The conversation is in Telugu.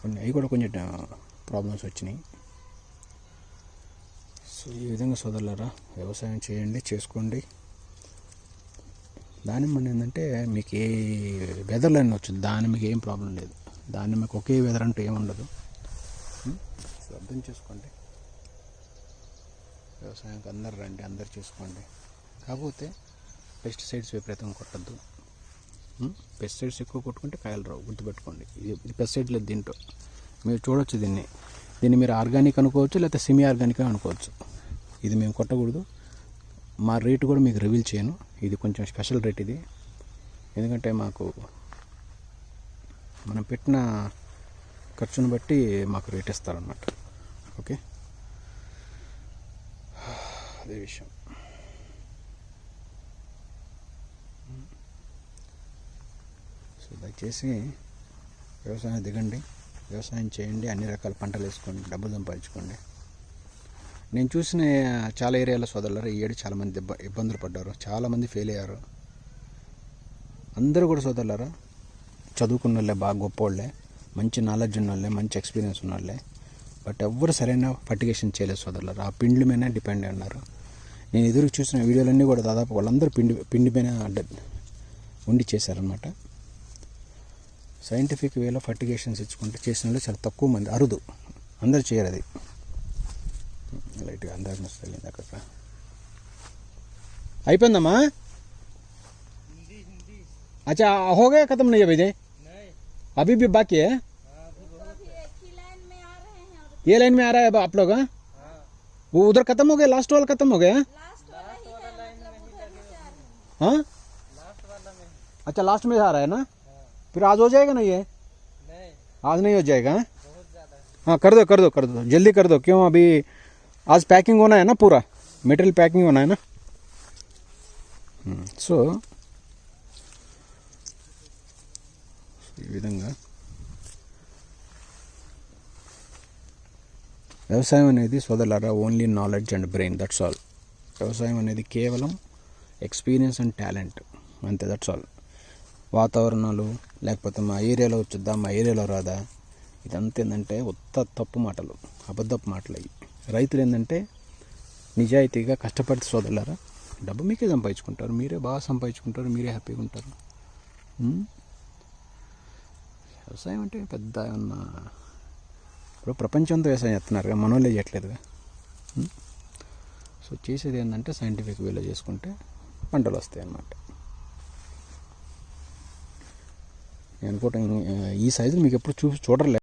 అవి కూడా కొంచెం ప్రాబ్లమ్స్ వచ్చినాయి. సో ఈ విధంగా సోదరులారా వ్యవసాయం చేయండి, చేసుకోండి. దానిమ్మ ఏంటంటే మీకు ఏ వెదర్లో అయినా వచ్చింది, దానిమ్మకి ఏం ప్రాబ్లం లేదు. దానిమ్మకి ఒకే వెదర్ అంటూ ఏముండదు. సో అర్థం చేసుకోండి. వ్యవసాయానికి అందరు రండి, అందరు చేసుకోండి. కాకపోతే పెస్టిసైడ్స్ విపరీతంగా కొట్టద్దు. పెస్టిసైడ్స్ ఎక్కువ కొట్టుకుంటే కాయలు రావు, గుర్తుపెట్టుకోండి. ఇది పెస్టిసైడ్ లేదు దీంట్లో. మీరు చూడవచ్చు దీన్ని మీరు ఆర్గానిక్ అనుకోవచ్చు, లేకపోతే సెమీ ఆర్గానిక్ అనుకోవచ్చు. ఇది మేము కొట్టకూడదు. మా రేటు కూడా మీకు రివీల్ చేయను. ఇది కొంచెం స్పెషల్ రేట్ ఇది. ఎందుకంటే మాకు మనం పెట్టిన ఖర్చును బట్టి మాకు రేట్ ఇస్తారన్నమాట. ఓకే, అదే విషయం. సో దయచేసి వ్యవసాయం దిగండి, వ్యవసాయం చేయండి, అన్ని రకాల పంటలు వేసుకోండి, డబ్బులు సంపాదించుకోండి. నేను చూసిన చాలా ఏరియాలో సోదరులారా ఈ ఏడు చాలామంది ఇబ్బందులు పడ్డారు, చాలామంది ఫెయిల్ అయ్యారు. అందరూ కూడా సోదరులారా చదువుకున్న వాళ్ళే, బాగా గొప్ప వాళ్ళే, మంచి నాలెడ్జ్ ఉన్న వాళ్ళే, మంచి ఎక్స్పీరియన్స్ ఉన్న వాళ్ళే. బట్ ఎవ్వరు సరైన ఫర్టిగేషన్ చేయలేదు సోదరులారా. ఆ పిండి మీద డిపెండ్ అయి ఉన్నారు. నేను ఎదురు చూసిన వీడియోలన్నీ కూడా దాదాపు వాళ్ళందరూ పిండి పైన ఉండి చేశారనమాట. సైంటిఫిక్ వేలో ఫర్టిగేషన్స్ ఇచ్చుకుంటే చేసిన వాళ్ళు చాలా తక్కువ మంది, అరుదు, అందరు చేయరు. అది లైట్గా అందరికి నచ్చుతుంది. అక్కడ అయిపోయిందమ్మా. अच्छा हो गया खत्म? नहीं है भैया, अभी भी बाकी है. ये लाइन में आ रहा है आप लोग? वो उधर खत्म हो गया, लास्ट वाला खत्म हो गया. हाँ अच्छा, लास्ट में आ रहा है ना. फिर आज हो जाएगा ना ये? आज नहीं हो जाएगा. हाँ कर दो जल्दी कर दो. क्यों अभी आज पैकिंग होना है ना, पूरा मटेरियल पैकिंग होना है ना. సో ఈ విధంగా వ్యవసాయం అనేది సోదరులారా only knowledge and brain, that's all. వ్యవసాయం అనేది కేవలం ఎక్స్పీరియన్స్ అండ్ టాలెంట్, అంతే, దట్స్ ఆల్. వాతావరణాలు లేకపోతే మా ఏరియాలో వచ్చుద్దా, మా ఏరియాలో రాదా, ఇదంతా ఏంటంటే ఉత్త తప్పు మాటలు, అబద్ధపు మాటలు అయ్యి. రైతులు ఏంటంటే నిజాయితీగా కష్టపడి సోదరులారా డబ్బు మీకే సంపాదించుకుంటారు, మీరే బాగా సంపాదించుకుంటారు, మీరే హ్యాపీగా ఉంటారు. వ్యవసాయం అంటే పెద్ద ఏమన్నా, ఇప్పుడు ప్రపంచంతో వ్యవసాయం చేస్తున్నారుగా, మనోళ్ళే చేయట్లేదుగా. సో చేసేది ఏంటంటే సైంటిఫిక్ వేలో చేసుకుంటే పంటలు వస్తాయి అన్నమాట. నేను అనుకోవటం ఈ సైజులు మీకు ఎప్పుడు చూడలే.